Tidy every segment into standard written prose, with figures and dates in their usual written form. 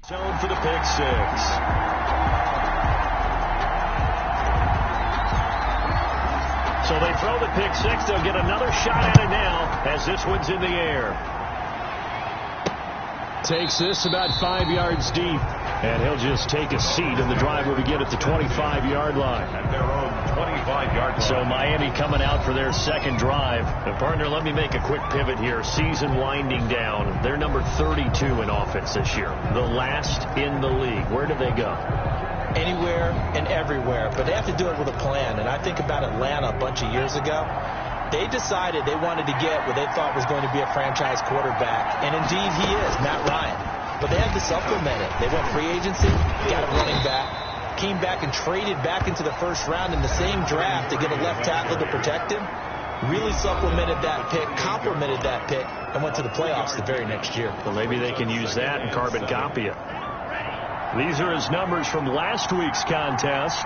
Zone for the pick six. So they throw the pick six. They'll get another shot at it now as this one's in the air. Takes this about 5 yards deep. And he'll just take a seat, and the drive will begin at the 25-yard line. At their own 25-yard line. So Miami coming out for their second drive. And partner, let me make a quick pivot here. Season winding down. They're number 32 in offense this year. The last in the league. Where do they go? Anywhere and everywhere. But they have to do it with a plan. And I think about Atlanta a bunch of years ago. They decided they wanted to get what they thought was going to be a franchise quarterback. And indeed he is, Matt Ryan. But they had to supplement it. They went free agency, got a running back, came back and traded back into the first round in the same draft to get a left tackle to protect him. Really supplemented that pick, complemented that pick, and went to the playoffs the very next year. Well, maybe they can use that and carbon copy it. These are his numbers from last week's contest.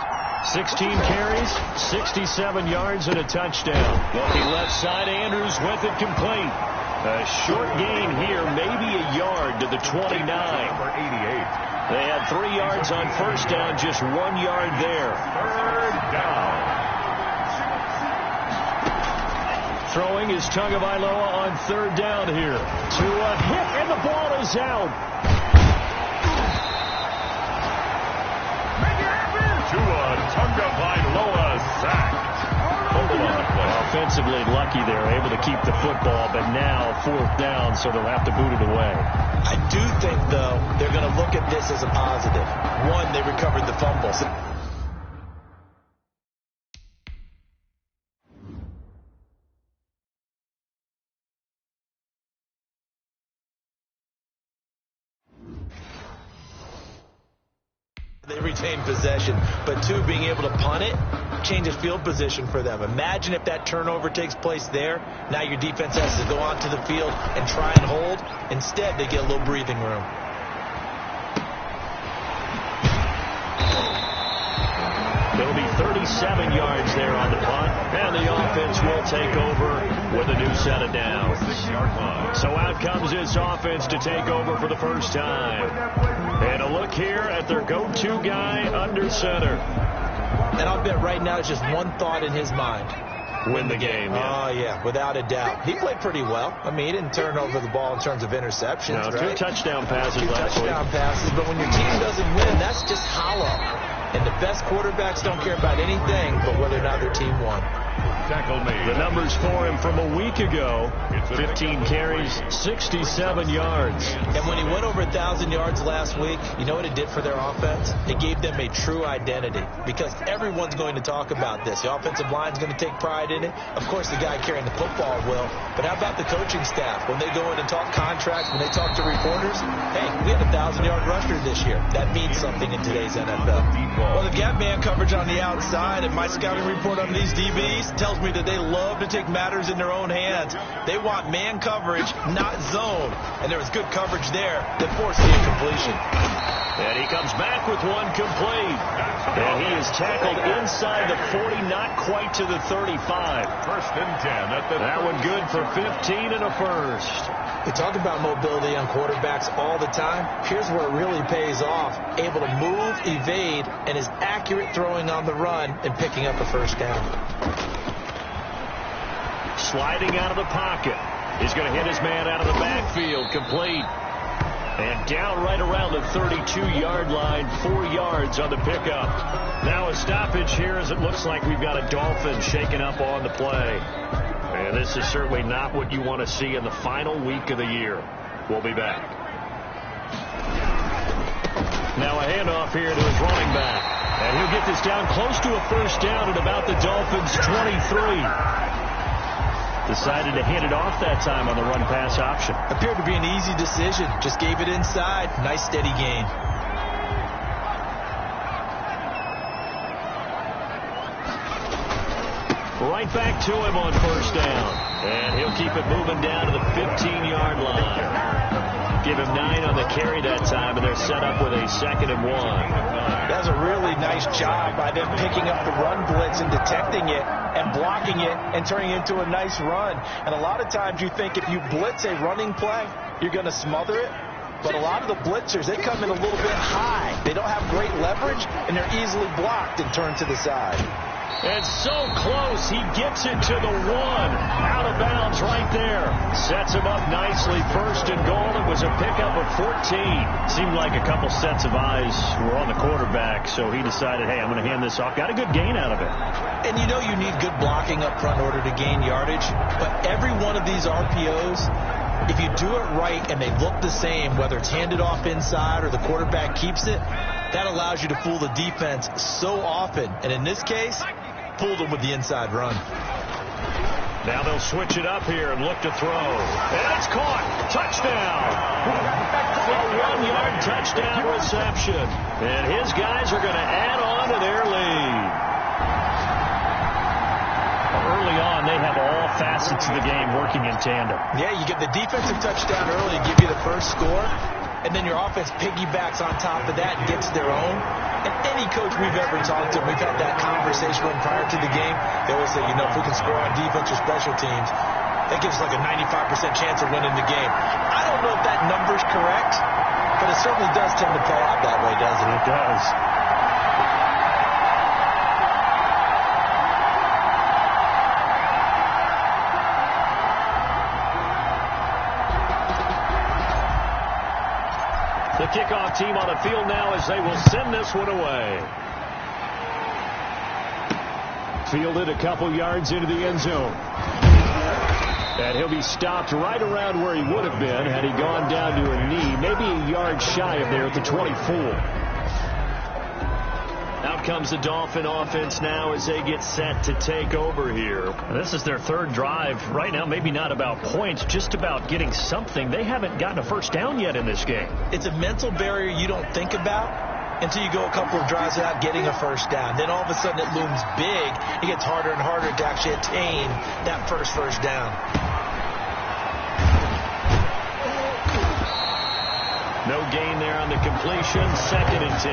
16 carries, 67 yards, and a touchdown. Looking left side, Andrews with it complete. A short gain here, maybe a yard to the 29. Number 88. They had 3 yards on first down, just 1 yard there. Third down. Throwing is Tagovailoa on third down here. To a hit, and the ball is out. Tua Tagovailoa sacked. Offensively lucky there, able to keep the football, but now fourth down, so they'll have to boot it away. I do think, though, they're going to look at this as a positive. One, they recovered the fumbles. They retain possession, but two, being able to punt it changes field position for them. Imagine if that turnover takes place there. Now your defense has to go onto the field and try and hold. Instead, they get a little breathing room. There'll be 37 yards there on the punt, and the offense will take over with a new set of downs. So out comes this offense to take over for the first time. And a look here at their go-to guy under center. And I'll bet right now it's just one thought in his mind. Win the game. Oh, yeah, without a doubt. He played pretty well. I mean, he didn't turn over the ball in terms of interceptions, no, right? 2 touchdown passes last week. 2 touchdown passes, but when your team doesn't win, that's just hollow. And the best quarterbacks don't care about anything but whether or not their team won. Tackle made. The numbers for him from a week ago, 15 carries, 67 yards. And when he went over 1,000 yards last week, you know what it did for their offense? It gave them a true identity because everyone's going to talk about this. The offensive line's going to take pride in it. Of course, the guy carrying the football will. But how about the coaching staff? When they go in and talk contracts, when they talk to reporters, hey, we had a 1,000-yard rusher this year. That means something in today's NFL. Well, they've got man coverage on the outside, and my scouting report on these DBs tells me that they love to take matters in their own hands. They want man coverage, not zone. And there was good coverage there that forced the incompletion. And he comes back with one complete. And he is tackled inside the 40, not quite to the 35. First and 10 at the That one good for 15 and a first. We talk about mobility on quarterbacks all the time. Here's where it really pays off. Able to move, evade, and is accurate throwing on the run and picking up a first down. Sliding out of the pocket. He's going to hit his man out of the backfield. Complete. And down right around the 32-yard line, 4 yards on the pickup. Now a stoppage here as it looks like we've got a Dolphin shaken up on the play. And this is certainly not what you want to see in the final week of the year. We'll be back. Now a handoff here to his running back. And he'll get this down close to a first down at about the Dolphins' 23. Decided to hand it off that time on the run-pass option. Appeared to be an easy decision. Just gave it inside. Nice steady gain. Right back to him on first down. And he'll keep it moving down to the 15-yard line. Give him 9 on the carry that time, and they're set up with a 2nd and 1. That's a really nice job by them picking up the run blitz and detecting it and blocking it and turning it into a nice run. And a lot of times you think if you blitz a running play, you're going to smother it. But a lot of the blitzers, they come in a little bit high. They don't have great leverage, and they're easily blocked and turned to the side. And so close, he gets it to the 1. Out of bounds right there. Sets him up nicely. First and goal. It was a pickup of 14. Seemed like a couple sets of eyes were on the quarterback, so he decided, hey, I'm going to hand this off. Got a good gain out of it. And you know you need good blocking up front in order to gain yardage. But every one of these RPOs, if you do it right and they look the same, whether it's handed off inside or the quarterback keeps it, that allows you to fool the defense so often. And in this case, fooled them with the inside run. Now they'll switch it up here and look to throw. And it's caught. Touchdown. A 1-yard touchdown reception. And his guys are going to add on to their lead. Early on, they have all facets of the game working in tandem. Yeah, you get the defensive touchdown early, give you the first score, and then your offense piggybacks on top of that and gets their own. And any coach we've ever talked to, we've had that conversation with prior to the game. They always say, if we can score on defense or special teams, that gives us like a 95% chance of winning the game. I don't know if that number's correct, but it certainly does tend to play out that way, doesn't it? It does. The kickoff team on the field now as they will send this one away. Fielded a couple yards into the end zone. And he'll be stopped right around where he would have been had he gone down to a knee, maybe a yard shy of there at the 24. Out comes the Dolphin offense now as they get set to take over here. This is their third drive. Right now, maybe not about points, just about getting something. They haven't gotten a first down yet in this game. It's a mental barrier you don't think about until you go a couple of drives without getting a first down. Then all of a sudden it looms big. It gets harder and harder to actually attain that first down. No gain there on the completion. 2nd and 10.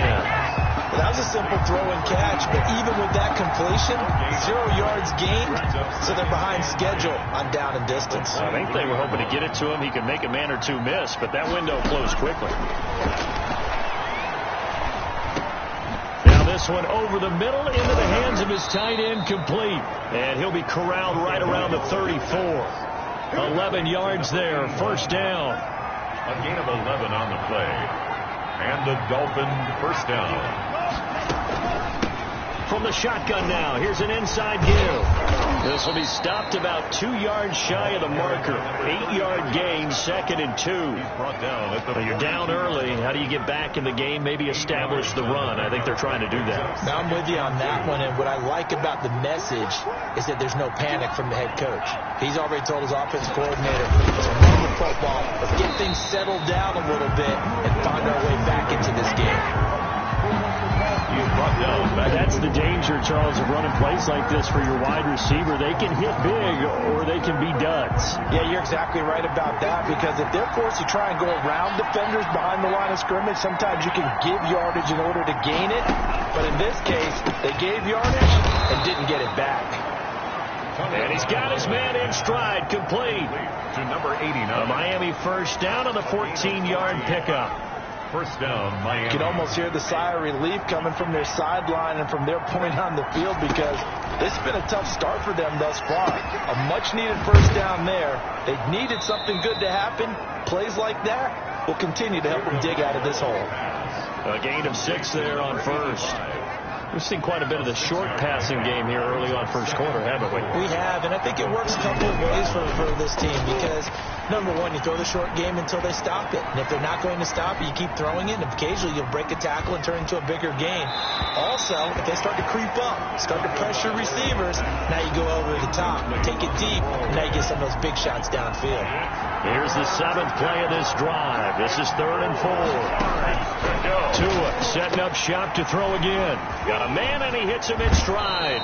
Well, that was a simple throw and catch, but even with that completion, 0 yards gained, so they're behind schedule on down and distance. I think they were hoping to get it to him. He could make a man or two miss, but that window closed quickly. Now this one over the middle into the hands of his tight end, complete. And he'll be corralled right around the 34. 11 yards there, first down. A gain of 11 on the play. And the Dolphin first down. From the shotgun now, here's an inside give. This will be stopped about 2 yards shy of the marker. 8-yard gain, 2nd and 2. He's brought down at the You're down early. How do you get back in the game? Maybe establish the run. I think they're trying to do that. Now I'm with you on that one, and what I like about the message is that there's no panic from the head coach. He's already told his offense coordinator, let's run the football, let's get things settled down a little bit and find our way back into this game. That's the danger, Charles, of running plays like this for your wide receiver. They can hit big or they can be duds. Yeah, you're exactly right about that, because if they're forced to try and go around defenders behind the line of scrimmage, sometimes you can give yardage in order to gain it. But in this case, they gave yardage and didn't get it back. And he's got his man in stride, complete. To number 89. A Miami first down on the 14-yard pickup. First down, Miami. You can almost hear the sigh of relief coming from their sideline and from their point on the field, because this has been a tough start for them thus far. A much-needed first down there. They needed something good to happen. Plays like that will continue to help them dig out of this hole. A gain of 6 there on first. We've seen quite a bit of the short passing game here early on first quarter, haven't we? We have, and I think it works a couple of ways for this team, because number one, you throw the short game until they stop it. And if they're not going to stop it, you keep throwing it, and occasionally you'll break a tackle and turn into a bigger gain. Also, if they start to creep up, start to pressure receivers, now you go over the top, take it deep, and now you get some of those big shots downfield. Here's the 7th play of this drive. This is 3rd and 4. Tua setting up shop to throw again. Got a man, and he hits him in stride.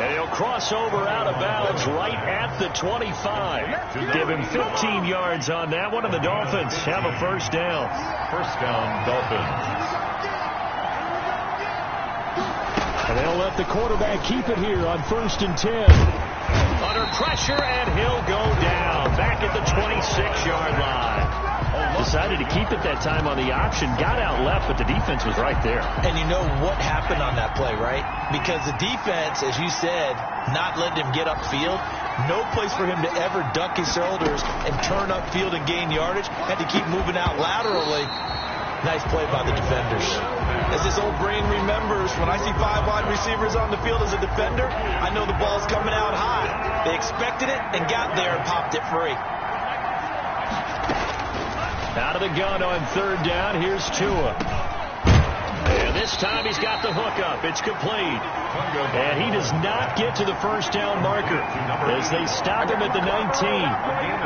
And he'll cross over out of bounds right at the 25. Give him 15 yards on that one, and the Dolphins have a first down. First down, Dolphins. And they'll let the quarterback keep it here on 1st and 10. Under pressure, and he'll go down back at the 26-yard line. Decided to keep it that time on the option. Got out left, but the defense was right there. And you know what happened on that play, right? Because the defense, as you said, not letting him get upfield. No place for him to ever duck his shoulders and turn upfield and gain yardage. Had to keep moving out laterally. Nice play by the defenders. As this old brain remembers, when I see 5 wide receivers on the field as a defender, I know the ball's coming out high. They expected it and got there and popped it free. Out of the gun on third down. Here's Tua. And this time he's got the hook up. It's complete. And he does not get to the first down marker as they stop him at the 19.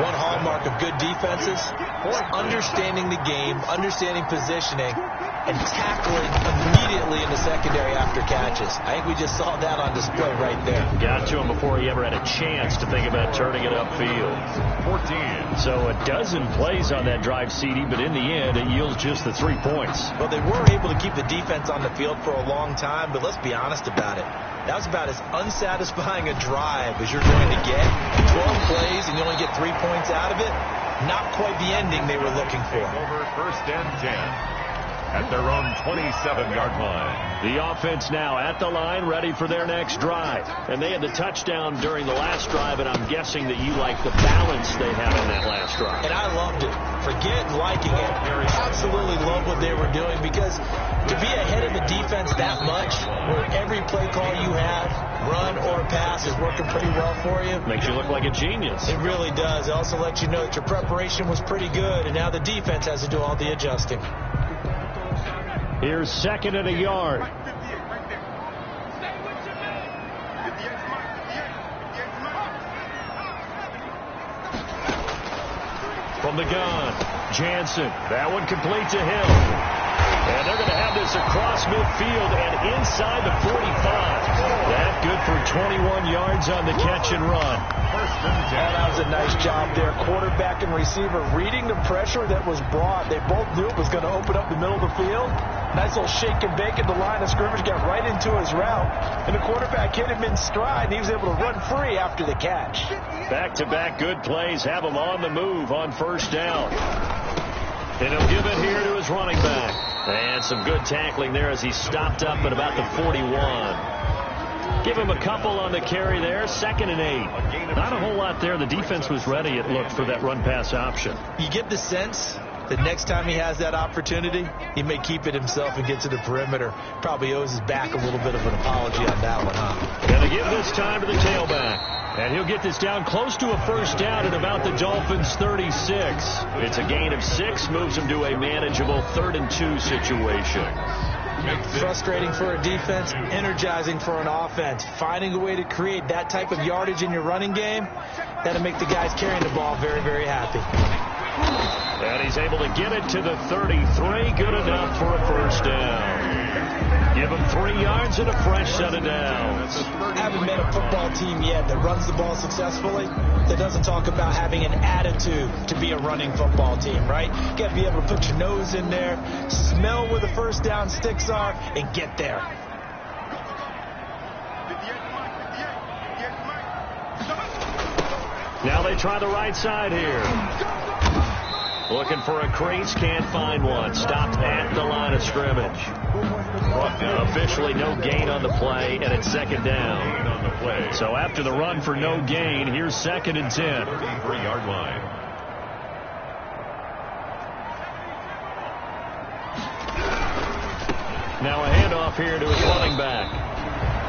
One hallmark of good defenses is understanding the game, understanding positioning, and tackling immediately in the secondary after catches. I think we just saw that on display right there. Got to him before he ever had a chance to think about turning it upfield. 14. So a dozen plays on that drive, CD, but in the end, it yields just the 3 points. Well, they were able to keep the defense on the field for a long time, but let's be honest about it. That was about as unsatisfying a drive as you're going to get. 12 plays and you only get 3 points out of it. Not quite the ending they were looking for. Over first and 10. At their own 27-yard line. The offense now at the line, ready for their next drive. And they had the touchdown during the last drive, and I'm guessing that you like the balance they had on that last drive. And I loved it. Forget liking it. Absolutely love what they were doing, because to be ahead of the defense that much, where every play call you have, run or pass, is working pretty well for you. Makes you look like a genius. It really does. It also lets you know that your preparation was pretty good, and now the defense has to do all the adjusting. Here's second and a yard. From the gun, Jansen. That one complete to Hill. And they're going to have this across midfield and inside the 45. That good for 21 yards on the catch and run. That was a nice job there. Quarterback and receiver reading the pressure that was brought. They both knew it was going to open up the middle of the field. Nice little shake and bake at the line of scrimmage. Got right into his route. And the quarterback hit him in stride, and he was able to run free after the catch. Back-to-back good plays have him on the move on first down. And he'll give it here to his running back. And some good tackling there as he stopped up at about the 41. Give him a couple on the carry there. 2nd and 8. Not a whole lot there. The defense was ready, it looked, for that run-pass option. You get the sense that next time he has that opportunity, he may keep it himself and get to the perimeter. Probably owes his back a little bit of an apology on that one, huh? Going to give this time to the tailback. And he'll get this down close to a first down at about the Dolphins' 36. It's a gain of 6, moves him to a manageable 3rd and 2 situation. Frustrating for a defense, energizing for an offense. Finding a way to create that type of yardage in your running game, that'll make the guys carrying the ball very, very happy. And he's able to get it to the 33. Good enough for a first down. Give him 3 yards and a fresh set of downs. I haven't met a football team yet that runs the ball successfully that doesn't talk about having an attitude to be a running football team, right? You got to be able to put your nose in there, smell where the first down sticks are, and get there. Now they try the right side here. Looking for a crease, can't find one. Stopped at the line of scrimmage. Officially no gain on the play, and it's 2nd down. So after the run for no gain, here's 2nd and 10. 33-yard line. Now a handoff here to his running back.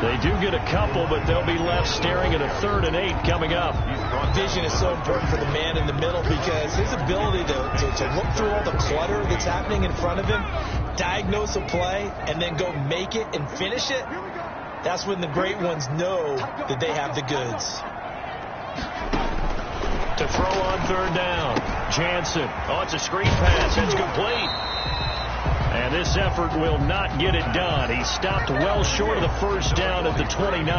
They do get a couple, but they'll be left staring at a 3rd and 8 coming up. Vision is so important for the man in the middle, because his ability to look through all the clutter that's happening in front of him, diagnose a play, and then go make it and finish it, that's when the great ones know that they have the goods. To throw on 3rd down, Jansen. Oh, it's a screen pass. It's complete. And this effort will not get it done. He stopped well short of the first down at the 29.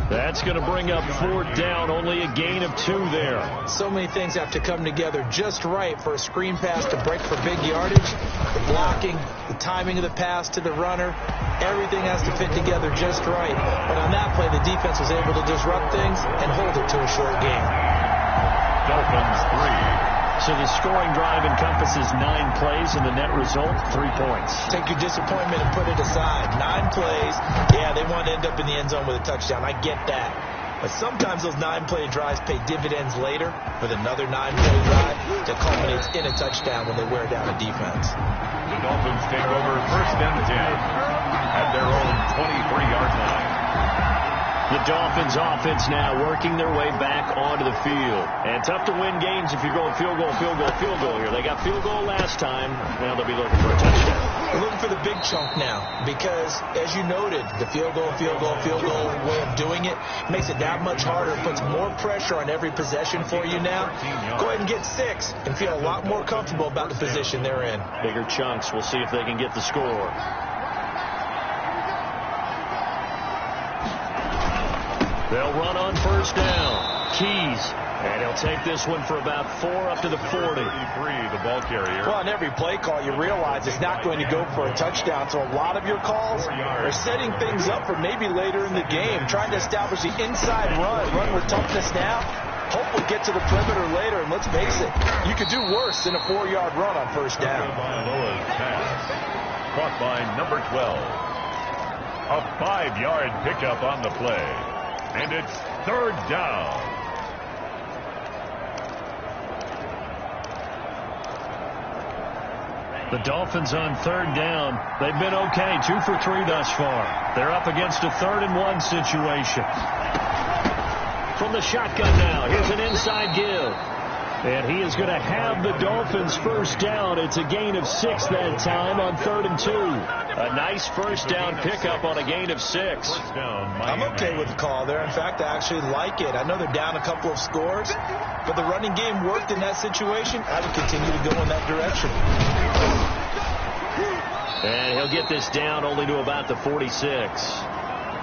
That's going to bring up 4th down, only a gain of 2 there. So many things have to come together just right for a screen pass to break for big yardage. The blocking, the timing of the pass to the runner, everything has to fit together just right. But on that play, the defense was able to disrupt things and hold it to a short game. Dolphins 3, So the scoring drive encompasses 9 plays, and the net result, 3 points. Take your disappointment and put it aside. 9 plays. Yeah, they want to end up in the end zone with a touchdown. I get that. But sometimes those 9-play drives pay dividends later with another 9-play drive that culminates in a touchdown when they wear down a defense. The Dolphins take over 1st and 10 at their own 23-yard line. The Dolphins offense now working their way back onto the field. And tough to win games if you're going field goal, field goal, field goal here. They got field goal last time. Now they'll be looking for a touchdown. They're looking for the big chunk now because, as you noted, the field goal way of doing it makes it that much harder. It puts more pressure on every possession for you now. Go ahead and get 6 and feel a lot more comfortable about the position they're in. Bigger chunks. We'll see if they can get the score. They'll run on 1st down. Keys. And he'll take this one for about 4 up to the 40. 33, the ball carrier. Well, on every play call, you realize it's not going to go for a touchdown. So a lot of your calls are setting things up for maybe later in the game, trying to establish the inside run with toughness now. Hopefully get to the perimeter later, and let's face it, you could do worse than a 4-yard run on 1st down. Caught by number 12. A 5-yard pickup on the play. And it's 3rd down. The Dolphins on 3rd down. They've been okay, 2 for 3 thus far. They're up against a 3rd and 1 situation. From the shotgun now, here's an inside give. And he is going to have the Dolphins 1st down. It's a gain of 6 that time on 3rd and 2. A nice 1st down pickup on a gain of 6. I'm okay with the call there. In fact, I actually like it. I know they're down a couple of scores, but the running game worked in that situation. I would continue to go in that direction. And he'll get this down only to about the 46.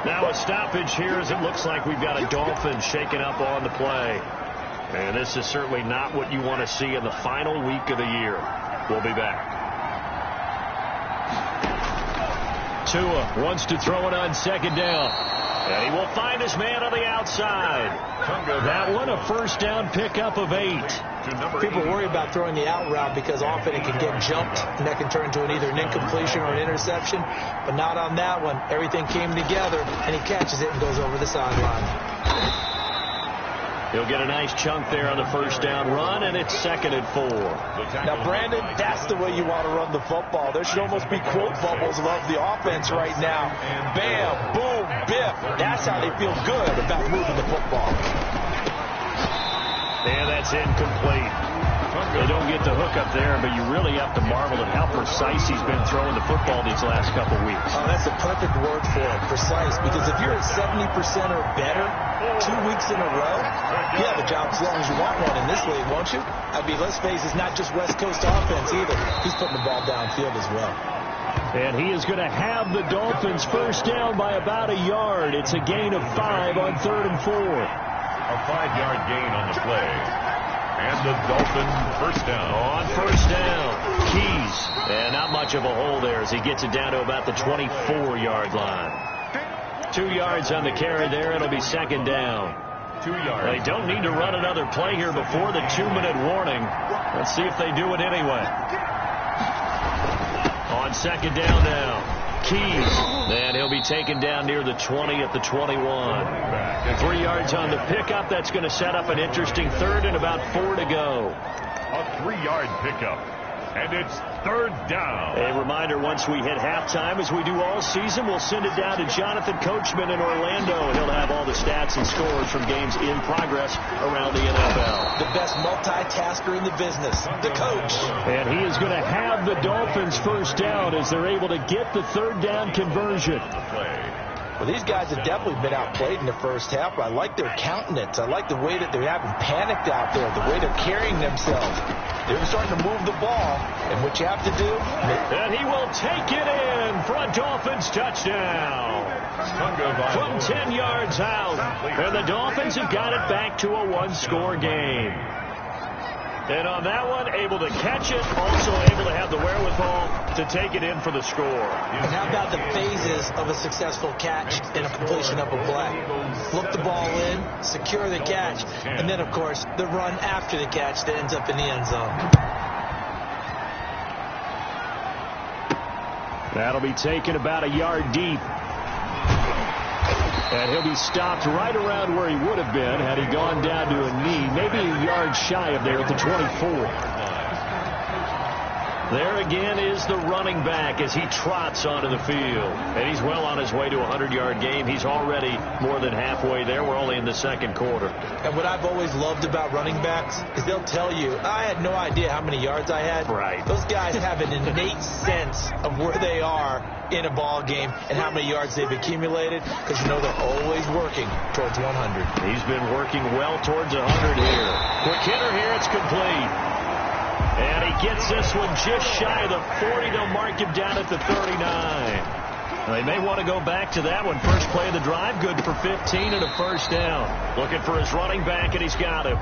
Now a stoppage here as it looks like we've got a Dolphin shaking up on the play. And this is certainly not what you want to see in the final week of the year. We'll be back. Tua wants to throw it on 2nd down. And he will find his man on the outside. That one a 1st down pickup of 8. People worry about throwing the out route because often it can get jumped and that can turn into either an incompletion or an interception. But not on that one. Everything came together and he catches it and goes over the sideline. He'll get a nice chunk there on the 1st down run, and it's 2nd and 4. Now, Brandon, that's the way you want to run the football. There should almost be quote bubbles of the offense right now. Bam, boom, biff. That's how they feel good about moving the football. And that's incomplete. They don't get the hook up there, but you really have to marvel at how precise he's been throwing the football these last couple weeks. Oh, that's a perfect word for it, precise, because if you're at 70% or better 2 weeks in a row, you have a job as long as you want one in this league, won't you? I mean, let's face it, it's not just West Coast offense either. He's putting the ball downfield as well. And he is going to have the Dolphins 1st down by about a yard. It's a gain of 5 on 3rd and 4. A 5-yard gain on the play. And the Dolphins 1st down. On 1st down, Keys. And not much of a hole there as he gets it down to about the 24-yard line. 2 yards on the carry there. It'll be 2nd down. 2 yards. They don't need to run another play here before the 2-minute warning. Let's see if they do it anyway. On 2nd down now, Keys. And he'll be taken down near the 20 at the 21. 3 yards on the pickup. That's going to set up an interesting 3rd and about 4 to go. A 3-yard pickup. And it's 3rd down. A reminder, once we hit halftime, as we do all season, we'll send it down to Jonathan Coachman in Orlando. He'll have all the stats and scores from games in progress around the NFL. The best multitasker in the business, the coach. And he is going to have the Dolphins 1st down as they're able to get the 3rd down conversion. Well, these guys have definitely been outplayed in the 1st half, but I like their countenance. I like the way that they're having panicked out there, the way they're carrying themselves. They're starting to move the ball, and what you have to do... And he will take it in for a Dolphins touchdown. From 10 yards out, and the Dolphins have got it back to a 1-score game. And on that one, able to catch it, also able to have the wherewithal to take it in for the score. And how about the phases of a successful catch and a completion of a play? Look the ball in, secure the catch, and then, of course, the run after the catch that ends up in the end zone. That'll be taken about a yard deep. And he'll be stopped right around where he would have been had he gone down to a knee, maybe a yard shy of there at the 24. There again is the running back as he trots onto the field. And he's well on his way to a 100-yard game. He's already more than halfway there. We're only in the second quarter. And what I've always loved about running backs is they'll tell you, I had no idea how many yards I had. Right. Those guys have an innate sense of where they are in a ball game and how many yards they've accumulated, because you know they're always working towards 100. He's been working well towards 100 here. Quick hitter here. It's complete. And he gets this one just shy of the 40. They'll mark him down at the 39. They may want to go back to that one. First play of the drive, good for 15 and a first down. Looking for his running back, and he's got him.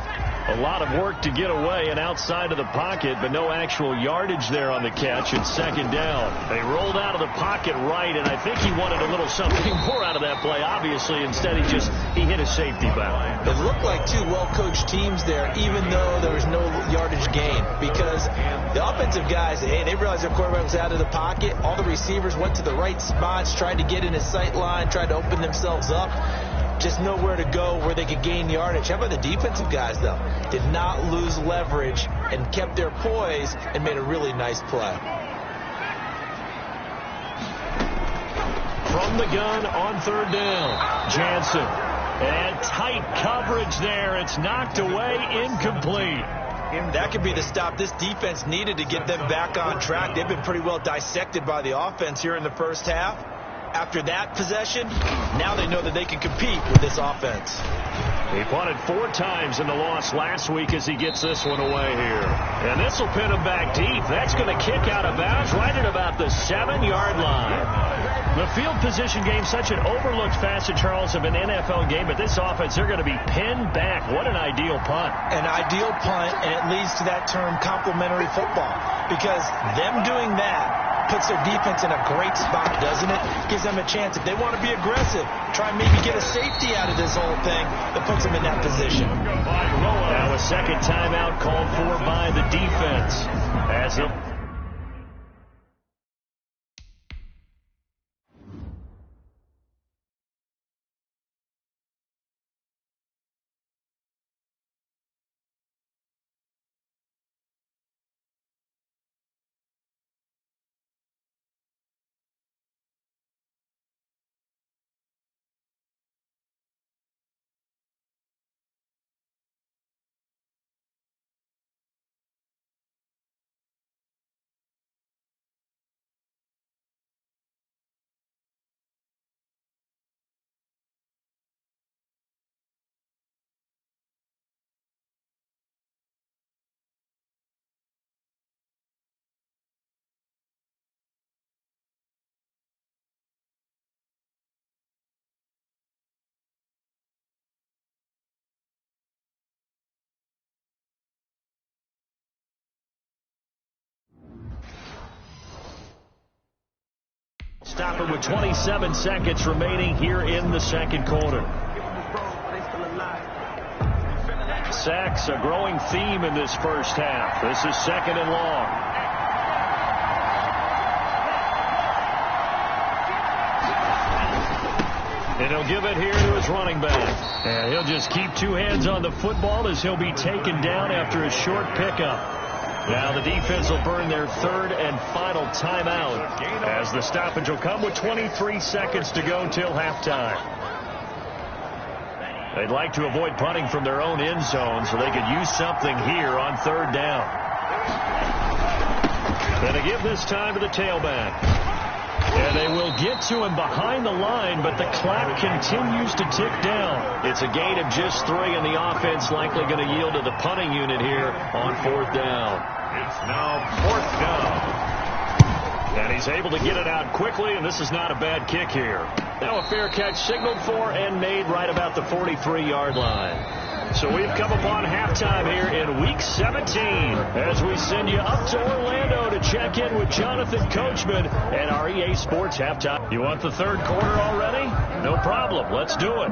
A lot of work to get away and outside of the pocket, but no actual yardage there on the catch. And second down. They rolled out of the pocket right, and I think he wanted a little something more out of that play, obviously. Instead, he hit a safety valve. It looked like two well-coached teams there, even though there was no yardage gain, because the offensive guys, hey, they realized their quarterback was out of the pocket. All the receivers went to the right spots, tried to get in his sight line, tried to open themselves up. Just nowhere to go where they could gain yardage. How about the defensive guys, though? Did not lose leverage and kept their poise and made a really nice play. From the gun on third down, Jansen. And tight coverage there. It's knocked away, incomplete. That could be the stop this defense needed to get them back on track. They've been pretty well dissected by the offense here in the first half. After that possession, now they know that they can compete with this offense. He punted 4 times in the loss last week as he gets this one away here. And this will pin him back deep. That's going to kick out of bounds right at about the 7-yard line. The field position game, such an overlooked facet, Charles, of an NFL game, but this offense, they're going to be pinned back. What an ideal punt. An ideal punt, and it leads to that term complementary football, because them doing that puts their defense in a great spot, doesn't it? Gives them a chance. If they want to be aggressive, try and maybe get a safety out of this whole thing, that puts them in that position. Now a second timeout called for by the defense. As he'll... Stopping with 27 seconds remaining here in the second quarter. Sacks, a growing theme in this first half. This is second and long. And he'll give it here to his running back. And he'll just keep 2 hands on the football as he'll be taken down after a short pickup. Now the defense will burn their third and final timeout as the stoppage will come with 23 seconds to go till halftime. They'd like to avoid punting from their own end zone so they could use something here on third down. Then they give this time to the tailback. And they will get to him behind the line, but the clock continues to tick down. It's a gain of just 3, and the offense likely going to yield to the punting unit here on fourth down. It's now fourth down. And he's able to get it out quickly, and this is not a bad kick here. Now a fair catch signaled for and made right about the 43-yard line. So we've come upon halftime here in Week 17 as we send you up to Orlando to check in with Jonathan Coachman at our EA Sports Halftime. You want the third quarter already? No problem. Let's do it.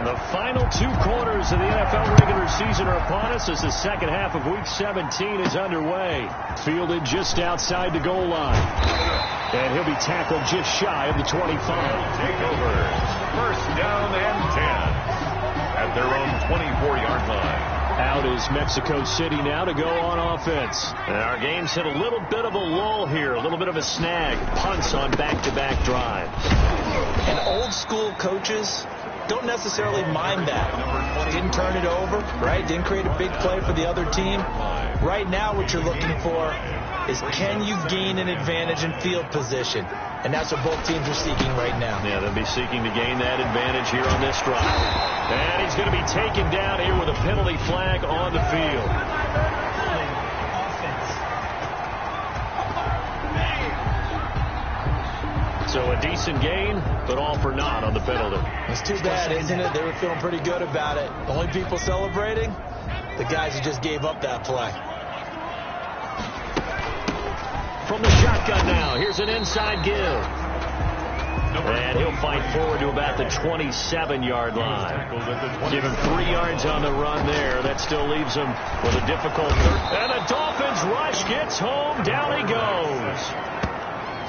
The final 2 quarters of the NFL regular season are upon us as the second half of Week 17 is underway. Fielded just outside the goal line. And he'll be tackled just shy of the 25. Take over. First down and 10 at their own 24-yard line. Out is Mexico City now to go on offense. And our game's hit a little bit of a lull here, a little bit of a snag. Punts on back-to-back drives. And old-school coaches don't necessarily mind that. Didn't turn it over, right? Didn't create a big play for the other team. Right now what you're looking for is can you gain an advantage in field position? And that's what both teams are seeking right now. Yeah, they'll be seeking to gain that advantage here on this drive. And he's going to be taken down here with a penalty flag on the field. So a decent gain, but all for naught on the penalty. It's too bad, isn't it? They were feeling pretty good about it. Only people celebrating, the guys who just gave up that play. From the shotgun now, here's an inside give. And he'll fight forward to about the 27-yard line. Give him 3 yards on the run there. That still leaves him with a difficult third. And the Dolphins rush gets home. Down he goes.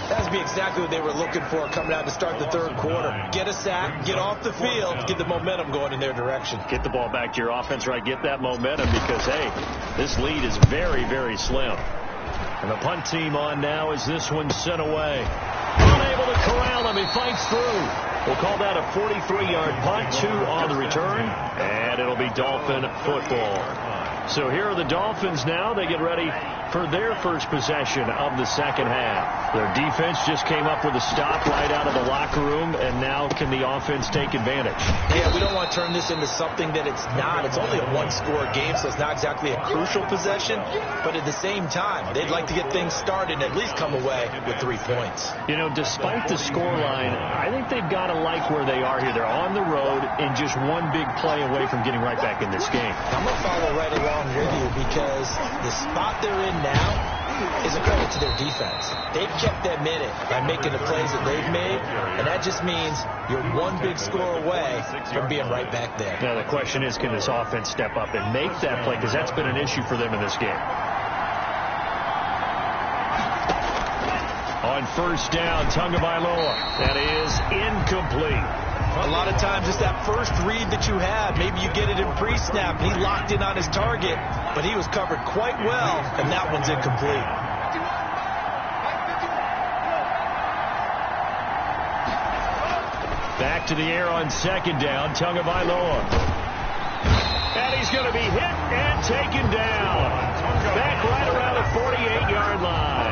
That would be exactly what they were looking for coming out to start the third quarter. Get a sack, get off the field, get the momentum going in their direction. Get the ball back to your offense, right? Get that momentum because, hey, this lead is very, very slim. And the punt team on now as this one's sent away. Unable to corral him. He fights through. We'll call that a 43-yard punt, 2 on the return. And it'll be Dolphin football. So here are the Dolphins now. They get ready for their first possession of the second half. Their defense just came up with a stop right out of the locker room, and now can the offense take advantage? Yeah, we don't want to turn this into something that it's not. It's only a one-score game, so it's not exactly a crucial possession, but at the same time, they'd like to get things started and at least come away with 3 points. You know, despite the scoreline, I think they've got to like where they are here. They're on the road and just one big play away from getting right back in this game. I'm going to follow right along with you because the spot they're in now is a credit to their defense. They've kept them in it by making the plays that they've made, and that just means you're one big score away from being right back there. Now, the question is, can this offense step up and make that play? Because that's been an issue for them in this game. On first down, Tagovailoa. That is incomplete. A lot of times it's that first read that you have. Maybe you get it in pre-snap, and he locked in on his target, but he was covered quite well, and that one's incomplete. Back to the air on second down, Tagovailoa. And he's going to be hit and taken down. Back right around the 48-yard line.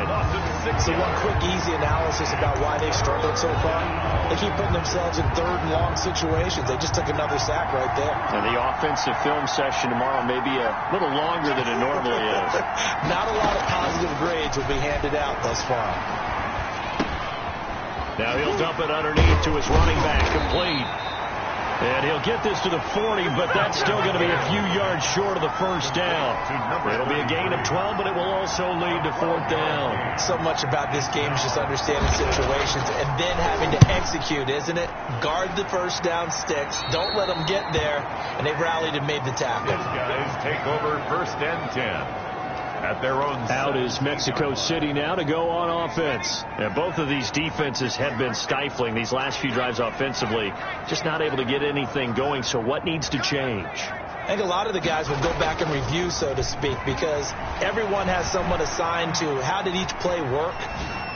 So one quick, easy analysis about why they've struggled so far. They keep putting themselves in third and long situations. They just took another sack right there. And the offensive film session tomorrow may be a little longer than it normally is. Not a lot of positive grades will be handed out thus far. Now he'll dump it underneath to his running back, complete. And he'll get this to the 40, but that's still going to be a few yards short of the first down. It'll be a gain of 12, but it will also lead to fourth down. So much about this game is just understanding situations and then having to execute, isn't it? Guard the first down sticks. Don't let them get there. And they've rallied and made the tackle. These guys take over first and 10. At their own out is Mexico City now to go on offense. And both of these defenses have been stifling these last few drives offensively. Just not able to get anything going. So what needs to change? I think a lot of the guys will go back and review, so to speak, because everyone has someone assigned to how did each play work.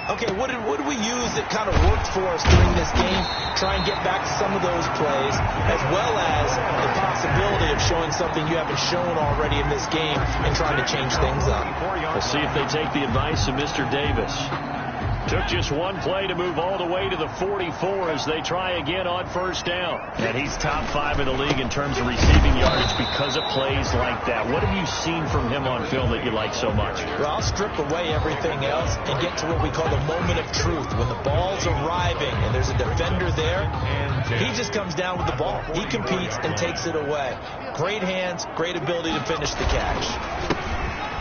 Okay, what did we use that kind of worked for us during this game? Try and get back to some of those plays, as well as the possibility of showing something you haven't shown already in this game and trying to change things up. We'll see if they take the advice of Mr. Davis. Took just one play to move all the way to the 44 as they try again on first down. And he's top 5 in the league in terms of receiving yardage because of plays like that. What have you seen from him on film that you like so much? Well, I'll strip away everything else and get to what we call the moment of truth. When the ball's arriving and there's a defender there, he just comes down with the ball. He competes and takes it away. Great hands, great ability to finish the catch.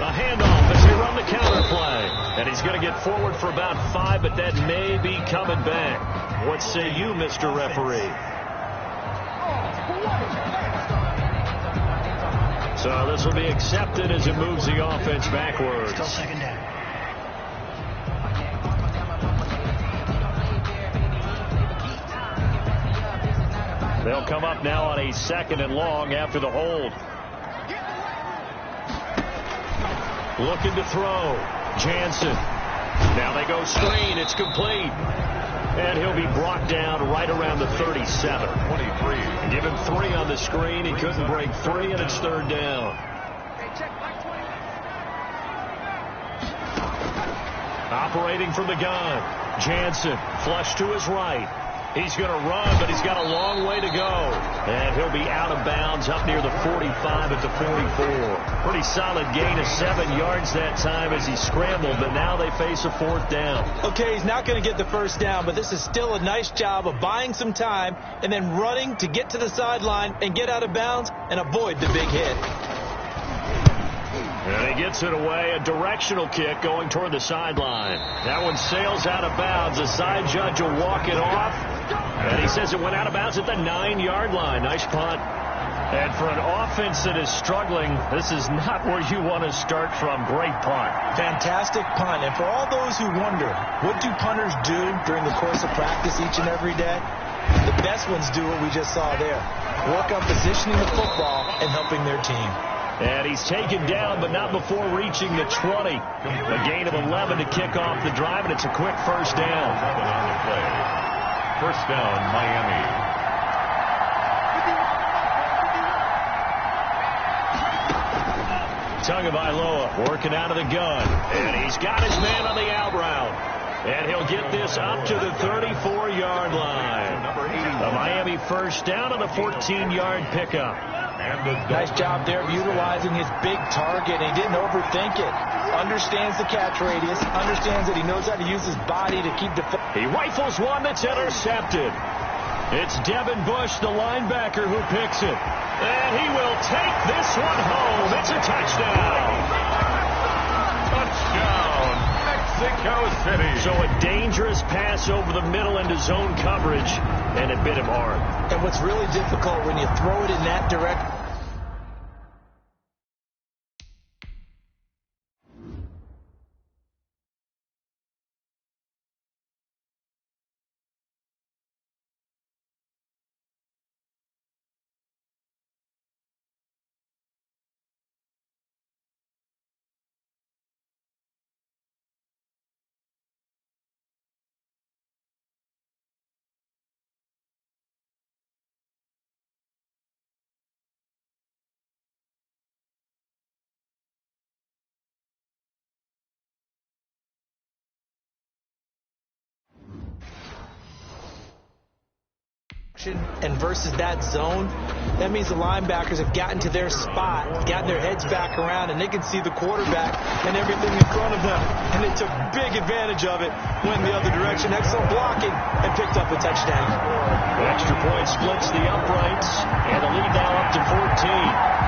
A handoff as they run the counter play. And he's going to get forward for about 5, but that may be coming back. What say you, Mr. Referee? So this will be accepted as it moves the offense backwards. Still second down. They'll come up now on a 2nd and long after the hold. Looking to throw. Jansen. Now they go screen. It's complete. And he'll be brought down right around the 37. 23. Give him 3 on the screen. He couldn't break 3, and it's 3rd down. Operating from the gun. Jansen. Flush to his right. He's going to run, but he's got a long way to go. And he'll be out of bounds up near the 45 at the 44. Pretty solid gain of 7 yards that time as he scrambled, but now they face a 4th down. Okay, he's not going to get the first down, but this is still a nice job of buying some time and then running to get to the sideline and get out of bounds and avoid the big hit. And he gets it away, a directional kick going toward the sideline. That one sails out of bounds. The side judge will walk it off. And he says it went out of bounds at the 9-yard line. Nice punt. And for an offense that is struggling, this is not where you want to start from. Great punt. Fantastic punt. And for all those who wonder, what do punters do during the course of practice each and every day? The best ones do what we just saw there. Work on positioning the football and helping their team. And he's taken down, but not before reaching the 20. A gain of 11 to kick off the drive, and it's a quick first down. On the play. First down, Miami. Tagovailoa working out of the gun. And he's got his man on the out route. And he'll get this up to the 34-yard line. A Miami first down on a 14-yard pickup. Nice job there of utilizing his big target. He didn't overthink it. Understands the catch radius. Understands that he knows how to use his body to keep defense. He rifles one that's intercepted. It's Devin Bush, the linebacker, who picks it. And he will take this one home. It's a touchdown. Touchdown, Mexico City. So a dangerous pass over the middle into zone coverage, and it bit him hard. And what's really difficult when you throw it in that direction. And versus that zone, that means the linebackers have gotten to their spot, gotten their heads back around, and they can see the quarterback and everything in front of them. And they took big advantage of it, went the other direction. Excellent blocking, and picked up a touchdown. The extra point splits the uprights, and the lead now up to 14.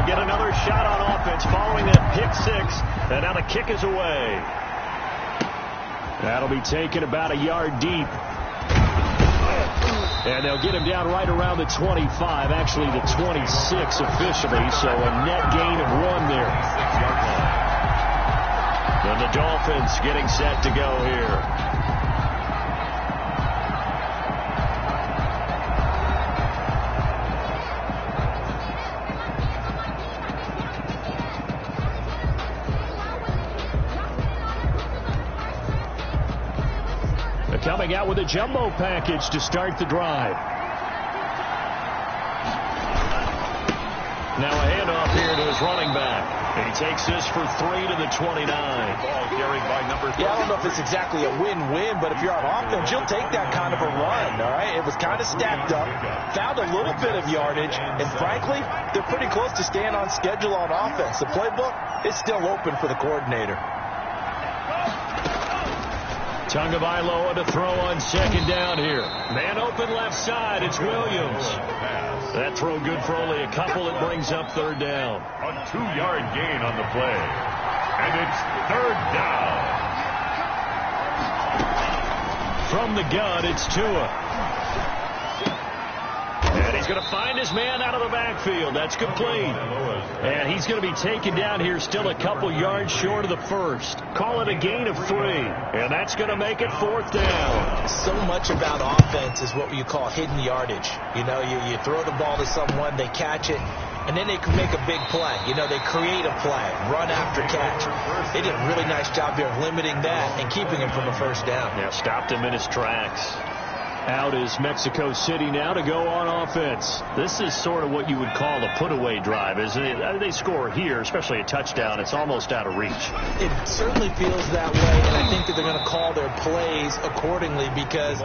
Get another shot on offense following that pick 6, and now the kick is away. That'll be taken about a yard deep. And they'll get him down right around the 25, actually the 26 officially, so a net gain of 1 there. And the Dolphins getting set to go here. Coming out with a jumbo package to start the drive. Now a handoff here to his running back. And he takes this for 3 to the 29. Ball carried by number 3. Yeah, I don't know if it's exactly a win-win, but if you're on offense, you'll take that kind of a run, all right? It was kind of stacked up, found a little bit of yardage, and frankly, they're pretty close to staying on schedule on offense. The playbook is still open for the coordinator. Tagovailoa to throw on second down here. Man open left side. It's Williams. That throw good for only a couple. It brings up third down. A 2-yard gain on the play. And it's third down. From the gun, it's Tua. And he's going to find his man out of the backfield. That's complete. And he's going to be taken down here still a couple yards short of the first. Call it a gain of 3. And that's going to make it fourth down. So much about offense is what you call hidden yardage. You know, you throw the ball to someone, they catch it, and then they can make a big play. You know, they create a play, run after catch. They did a really nice job there of limiting that and keeping him from a first down. Yeah, stopped him in his tracks. Out is Mexico City now to go on offense. This is sort of what you would call a put-away drive, isn't it? They score here, especially a touchdown. It's almost out of reach. It certainly feels that way, and I think that they're going to call their plays accordingly because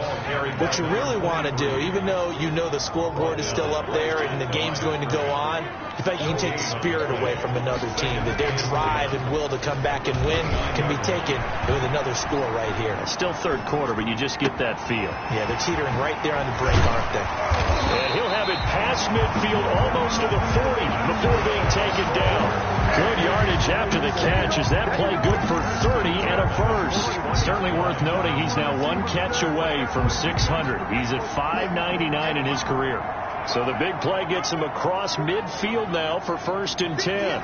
what you really want to do, even though you know the scoreboard is still up there and the game's going to go on, you think you can take the spirit away from another team, that their drive and will to come back and win can be taken with another score right here. Still third quarter, but you just get that feel. Yeah, they're teetering right there on the break, aren't they? And he'll have it past midfield almost to the 40 before being taken down. Good yardage after the catch. Is that play good for 30 and a first? Certainly worth noting he's now one catch away from 600. He's at 599 in his career. So the big play gets him across midfield now for 1st and 10.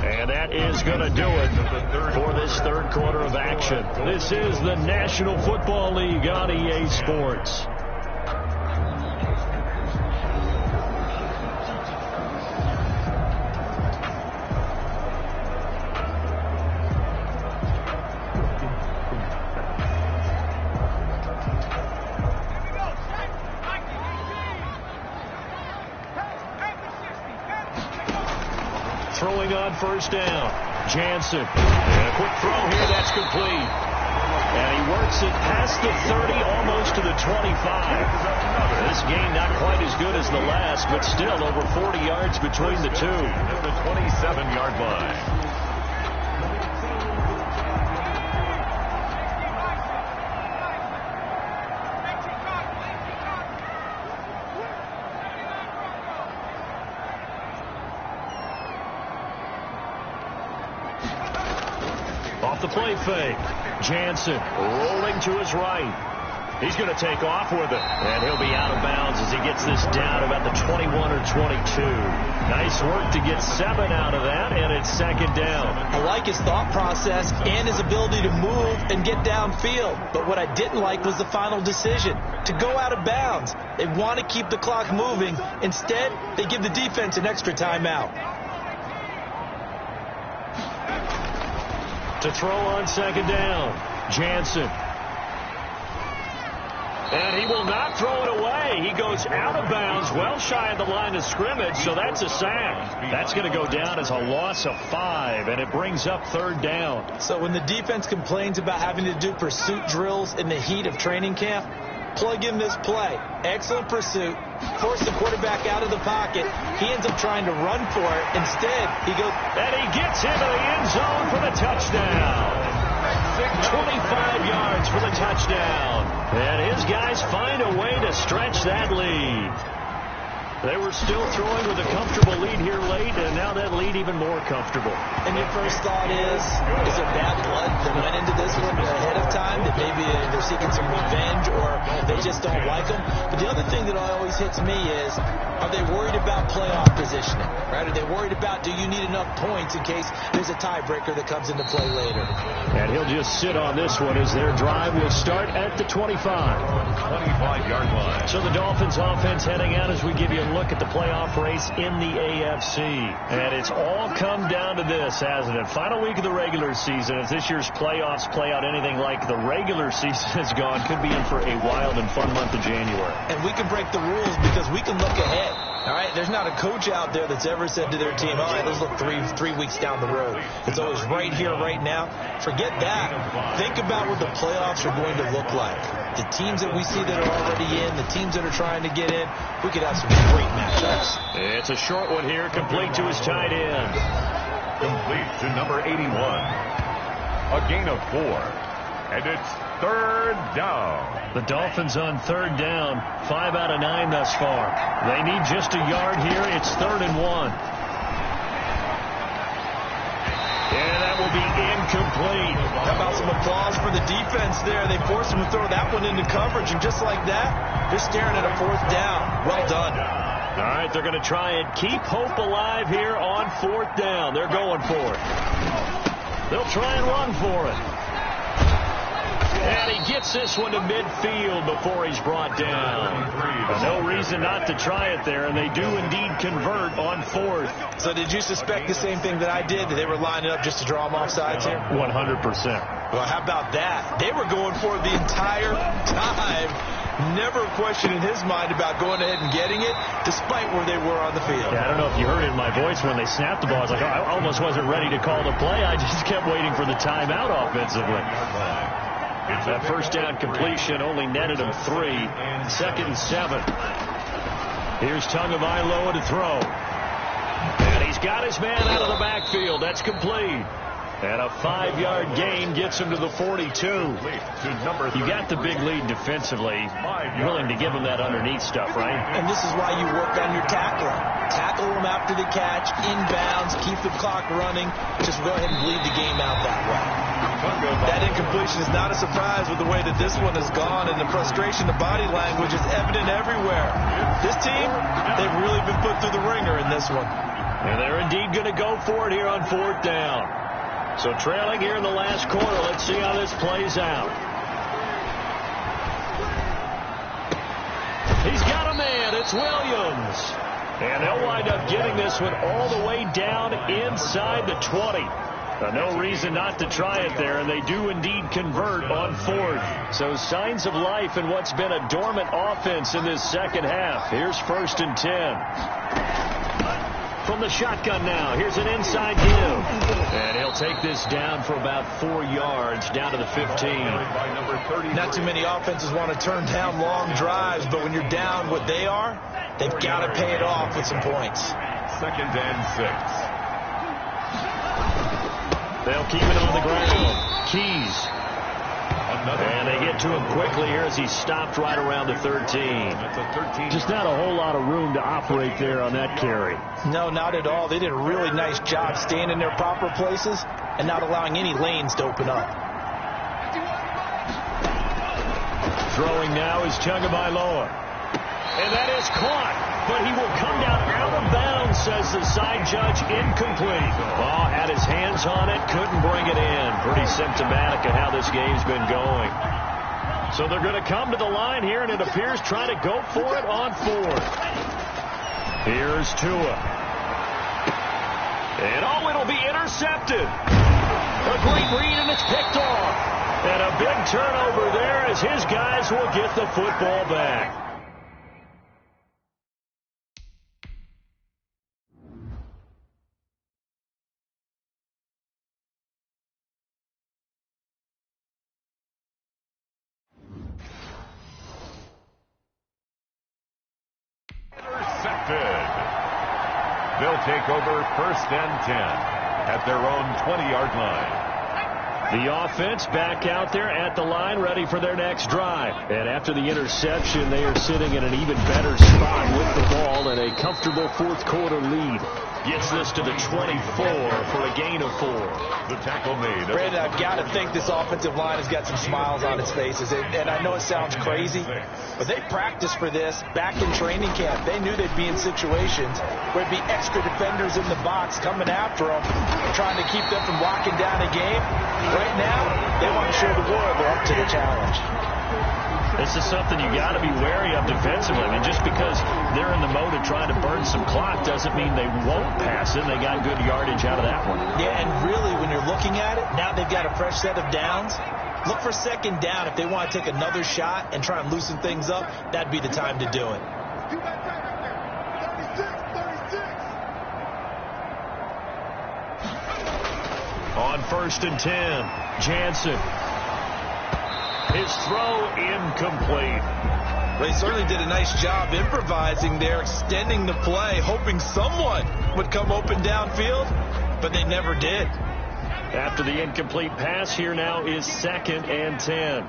And that is going to do it for this third quarter of action. This is the National Football League on EA Sports. Throwing on first down. Jansen. And a quick throw here. That's complete. And he works it past the 30, almost to the 25. This game not quite as good as the last, but still over 40 yards between the two. At the 27-yard line. Off the play fake. Jansen rolling to his right. He's going to take off with it. And he'll be out of bounds as he gets this down about the 21 or 22. Nice work to get 7 out of that, and it's second down. I like his thought process and his ability to move and get downfield. But what I didn't like was the final decision, to go out of bounds. They want to keep the clock moving. Instead, they give the defense an extra timeout. To throw on second down, Jansen. And he will not throw it away. He goes out of bounds, well shy of the line of scrimmage, so that's a sack. That's going to go down as a loss of 5, and it brings up third down. So when the defense complains about having to do pursuit drills in the heat of training camp, plug in this play. Excellent pursuit. Force the quarterback out of the pocket. He ends up trying to run for it. Instead, he goes, and he gets into the end zone for the touchdown. 25 yards for the touchdown. And his guys find a way to stretch that lead. They were still throwing with a comfortable lead here late, and now that lead even more comfortable. And your first thought is there bad blood that went into this one ahead of time, that maybe they're seeking some revenge or they just don't like them? But the other thing that always hits me is, are they worried about playoff positioning? Right? Are They worried about, do you need enough points in case there's a tiebreaker that comes into play later. And he'll just sit on this one as their drive will start at the 25. 25-yard line. So the Dolphins offense heading out as we give you a look at the playoff race in the AFC. And it's all come down to this, hasn't it? Final week of the regular season. As this year's playoffs play out anything like the regular season has gone, could be in for a wild and fun month of January. And we can break the rules because we can look ahead. All right, there's not a coach out there that's ever said to their team, all right, let's look three weeks down the road. It's always right here, right now. Forget that. Think about what the playoffs are going to look like. The teams that we see that are already in, the teams that are trying to get in, we could have some great matchups. It's a short one here, complete to his tight end. Complete to number 81. A gain of 4. And it's third down. The Dolphins on third down, 5 out of 9 thus far. They need just a yard here. It's 3rd and 1. And that will be incomplete. How about some applause for the defense there? They forced him to throw that one into coverage, and just like that, they're staring at a 4th down. Well done. All right, they're going to try and keep hope alive here on 4th down. They're going for it. They'll try and run for it. And he gets this one to midfield before he's brought down. No reason not to try it there, and they do indeed convert on 4th. So did you suspect the same thing that I did, that they were lining up just to draw them off sides here? 100%. Well, how about that? They were going for it the entire time. Never a question in his mind about going ahead and getting it, despite where they were on the field. Yeah, I don't know if you heard it in my voice when they snapped the ball. I was like, I almost wasn't ready to call the play. I just kept waiting for the timeout offensively. That first down completion only netted him 3. 2nd and 7. Here's Tagovailoa to throw. And he's got his man out of the backfield. That's complete. And a 5-yard gain gets him to the 42. You got the big lead defensively. Willing to give him that underneath stuff, right? And this is why you work on your tackling. Tackle them after the catch, inbounds, keep the clock running. Just go ahead and bleed the game out that way. That incompletion is not a surprise with the way that this one has gone, and the frustration, the body language is evident everywhere. This team, they've really been put through the ringer in this one. And they're indeed going to go for it here on 4th down. So trailing here in the last quarter. Let's see how this plays out. He's got a man. It's Williams. And they'll wind up getting this one all the way down inside the 20. No reason not to try it there, and they do indeed convert on 4th. So signs of life in what's been a dormant offense in this second half. Here's 1st and 10. From the shotgun now, here's an inside give. And he'll take this down for about 4 yards, down to the 15. Not too many offenses want to turn down long drives, but when you're down what they are, they've got to pay it off with some points. 2nd and 6. They'll keep it on the ground. Keys. And they get to him quickly here as he stopped right around the 13. Just not a whole lot of room to operate there on that carry. No, not at all. They did a really nice job staying in their proper places and not allowing any lanes to open up. Throwing now is Tagovailoa. And that is caught. But he will come down out of bounds, says the side judge. Incomplete. Ball had his hands on it, couldn't bring it in. Pretty symptomatic of how this game's been going. So they're going to come to the line here, and it appears trying to go for it on 4th. Here's Tua. And it'll be intercepted. A great read, and it's picked off. And a big turnover there as his guys will get the football back. They'll take over 1st and 10 at their own 20-yard line. The offense back out there at the line, ready for their next drive. And after the interception, they are sitting in an even better spot with the ball and a comfortable 4th quarter lead. Gets this to the 24 for a gain of 4. The tackle made. Brandon, I've got to think this offensive line has got some smiles on its faces. And I know it sounds crazy, but they practiced for this back in training camp. They knew they'd be in situations where there'd be extra defenders in the box coming after them, trying to keep them from locking down a game. Right now, they want to show the world they're up to the challenge. This is something you got to be wary of defensively. I mean, just because they're in the mode of trying to burn some clock doesn't mean they won't pass it. They got good yardage out of that one. Yeah, and really, when you're looking at it, now they've got a fresh set of downs. Look for second down. If they want to take another shot and try and loosen things up, that'd be the time to do it. On 1st and 10, Jansen. His throw incomplete. They certainly did a nice job improvising there, extending the play, hoping someone would come open downfield, but they never did. After the incomplete pass, here now is 2nd and 10.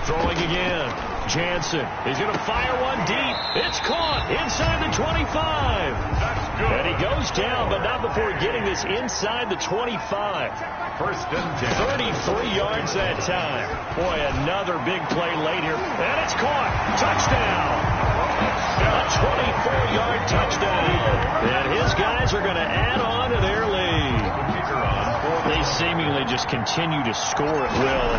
Throwing again. Jansen is going to fire one deep. It's caught inside the 25. And he goes down, but not before getting this inside the 25. 1st and 10. 33 yards that time. Boy, another big play late here. And it's caught. Touchdown. A 24-yard touchdown. And his guys are going to add on to their lead. They seemingly just continue to score at will.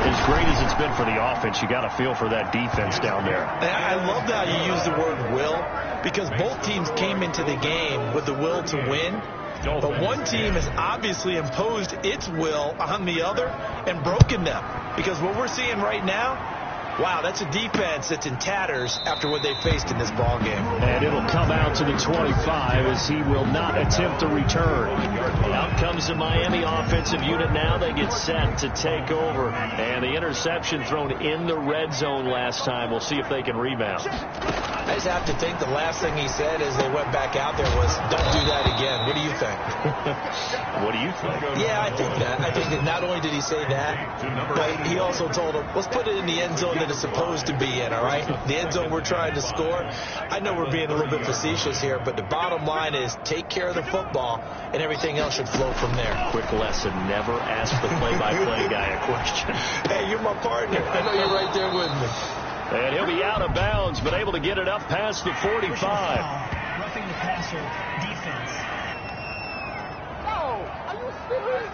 And as great as it's been for the offense, you got to feel for that defense down there. I love how you use the word will, because both teams came into the game with the will to win. But one team has obviously imposed its will on the other and broken them. Because what we're seeing right now, wow, that's a defense that's in tatters after what they faced in this ball game. And it'll come out to the 25 as he will not attempt to return. Out comes the Miami offensive unit now. They get set to take over. And the interception thrown in the red zone last time. We'll see if they can rebound. I just have to think the last thing he said as they went back out there was, don't do that again. What do you think? What do you think? Yeah, I think that. I think that not only did he say that, but he also told him, let's put it in the end zone that it's supposed to be in, all right? The end zone we're trying to score. I know we're being a little bit facetious here, but the bottom line is take care of the football, and everything else should flow from there. Quick lesson, never ask the play-by-play guy a question. Hey, you're my partner. I know you're right there with me. And he'll be out of bounds, but able to get it up past the 45. Roughing the passer defense. Oh, are you serious?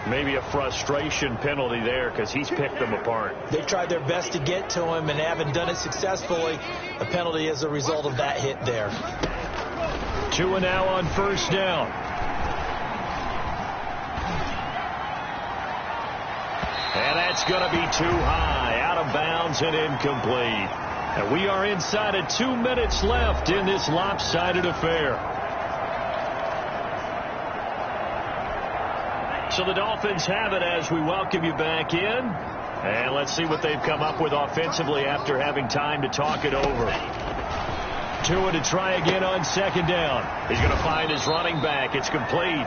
Maybe a frustration penalty there because he's picked them apart. They've tried their best to get to him and haven't done it successfully. A penalty as a result of that hit there. 2 and now on 1st down. And that's going to be too high. Out of bounds and incomplete. And we are inside of 2 minutes left in this lopsided affair. So the Dolphins have it as we welcome you back in. And let's see what they've come up with offensively after having time to talk it over. Tua to try again on 2nd down. He's going to find his running back. It's complete.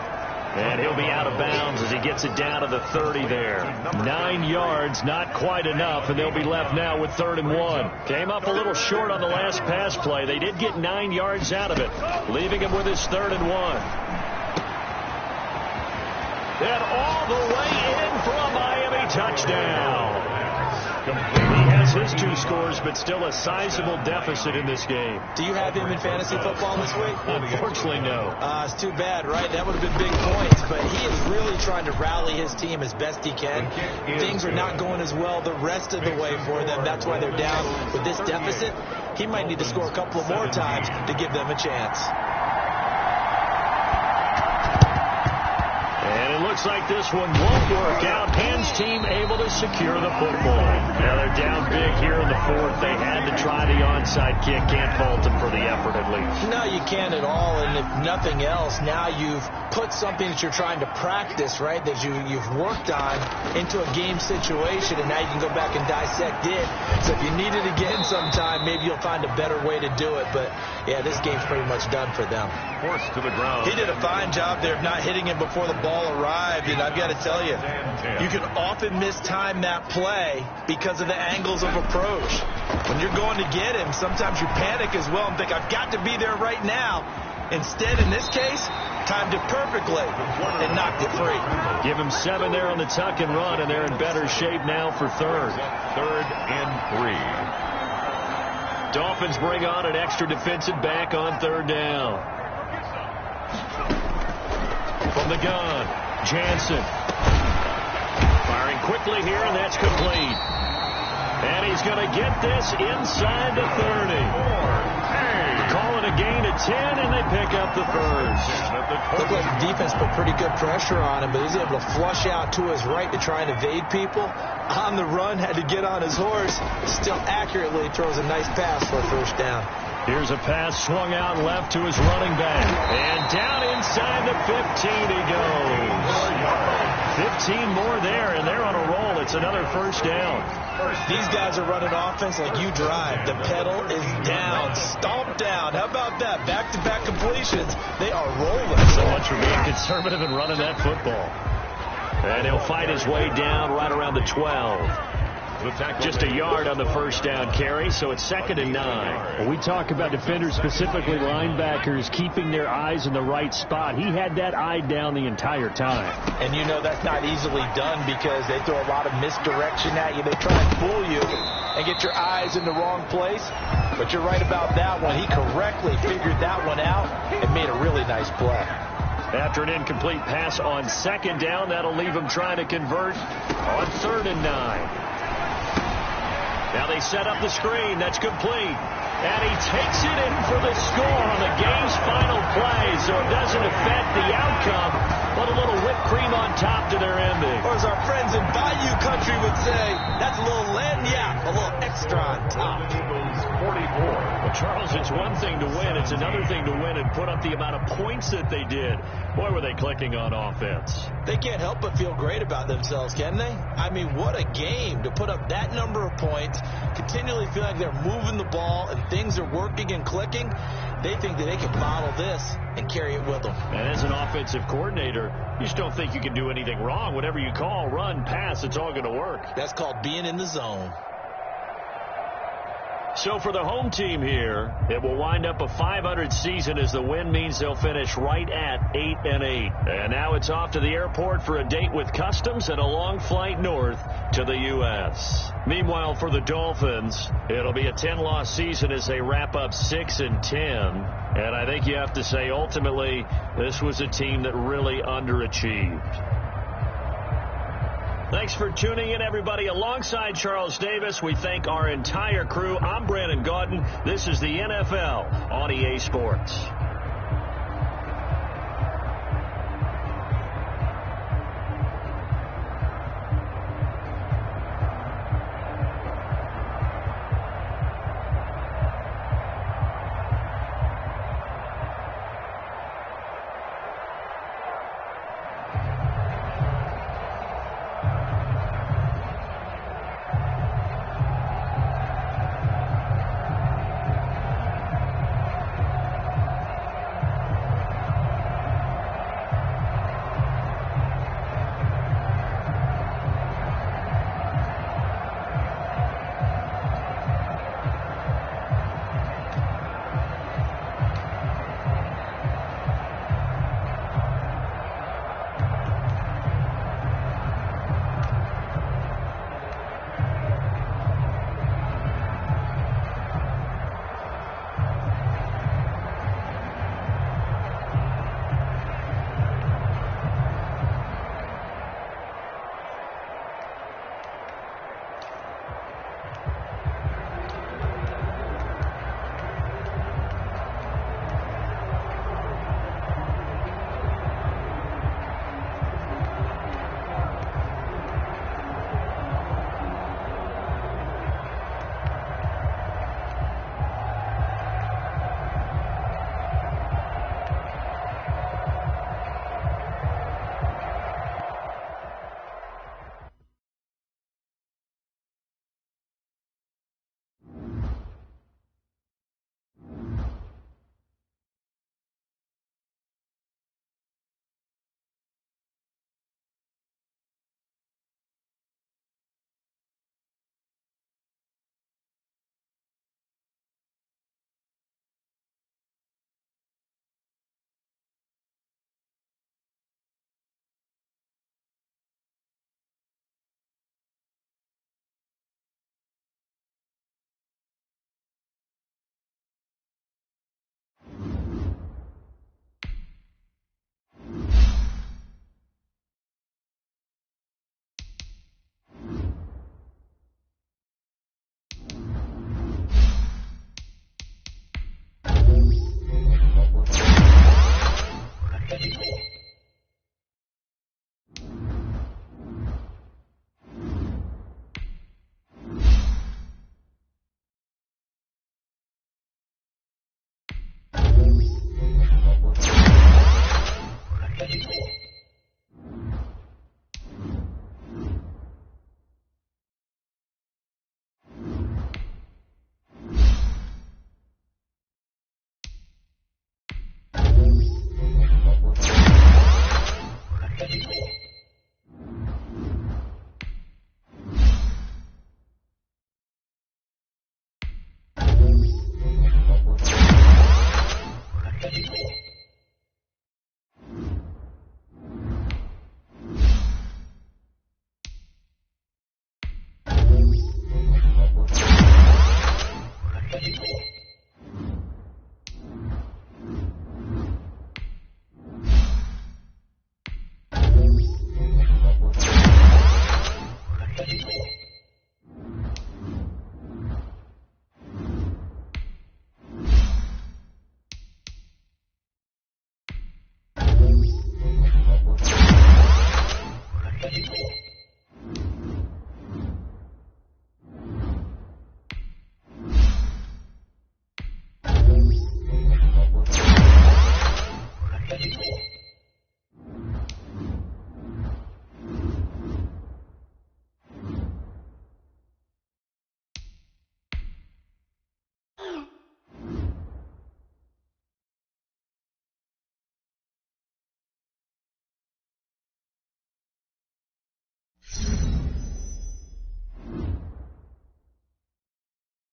And he'll be out of bounds as he gets it down to the 30 there. 9 yards, not quite enough, and they'll be left now with 3rd and 1. Came up a little short on the last pass play. They did get 9 yards out of it, leaving him with his 3rd and 1. And all the way in for a Miami touchdown. He has his 2 scores, but still a sizable deficit in this game. Do you have him in fantasy football this week? Unfortunately, no. It's too bad, right? That would have been big points, but he is really trying to rally his team as best he can. Things are not going as well the rest of the way for them. That's why they're down with this deficit. He might need to score a couple of more times to give them a chance. Looks like this one won't work out. Hans team able to secure the football. Now they're down big here in the 4th. They had to try the onside kick. Can't fault them for the effort at least. No, you can't at all. And if nothing else, now you've put something that you're trying to practice, right, that you've worked on into a game situation, and now you can go back and dissect it. So if you need it again sometime, maybe you'll find a better way to do it. But, yeah, this game's pretty much done for them. Forced to the ground. He did a fine job there of not hitting him before the ball arrived. drive, and I've got to tell you, you can often mistime that play because of the angles of approach. When you're going to get him, sometimes you panic as well and think, I've got to be there right now. Instead, in this case, timed it perfectly and knocked it free. Give him 7 there on the tuck and run, and they're in better shape now for third. 3rd and 3. Dolphins bring on an extra defensive back on 3rd down. From the gun, Jansen. Firing quickly here, and that's complete. And he's going to get this inside the 30. Calling a gain of 10, and they pick up the first. Looked like the defense put pretty good pressure on him, but he's able to flush out to his right to try and evade people. On the run, had to get on his horse. Still accurately throws a nice pass for a first down. Here's a pass swung out left to his running back. And down inside the 15 he goes. 15 more there, and they're on a roll. It's another first down. These guys are running offense like you drive. The pedal is down, stomped down. How about that? Back-to-back completions. They are rolling. So much for being conservative and running that football. And he'll fight his way down right around the 12. Just a yard on the first down carry, so it's 2nd and 9. When we talk about defenders, specifically linebackers, keeping their eyes in the right spot. He had that eye down the entire time. And you know that's not easily done because they throw a lot of misdirection at you. They try and fool you and get your eyes in the wrong place. But you're right about that one. He correctly figured that one out and made a really nice play. After an incomplete pass on 2nd down, that'll leave him trying to convert on 3rd and 9. Now they set up the screen. That's complete. And he takes it in for the score on the game's final play, so it doesn't affect the outcome, but a little whipped cream on top to their ending. Or as our friends in Bayou Country would say, that's a little lagniappe, a little extra on top. 44. Well, Charles, it's one thing to win. It's another thing to win and put up the amount of points that they did. Boy, were they clicking on offense. They can't help but feel great about themselves, can they? I mean, what a game to put up that number of points, continually feel like they're moving the ball and things are working and clicking. They think that they can model this and carry it with them. And as an offensive coordinator, you just don't think you can do anything wrong. Whatever you call, run, pass, it's all going to work. That's called being in the zone. So for the home team here, it will wind up a .500 season as the win means they'll finish right at 8-8. And now it's off to the airport for a date with Customs and a long flight north to the U.S. Meanwhile, for the Dolphins, it'll be a 10-loss season as they wrap up 6-10. And I think you have to say, ultimately, this was a team that really underachieved. Thanks for tuning in, everybody. Alongside Charles Davis, we thank our entire crew. I'm Brandon Gaudin. This is the NFL on EA Sports.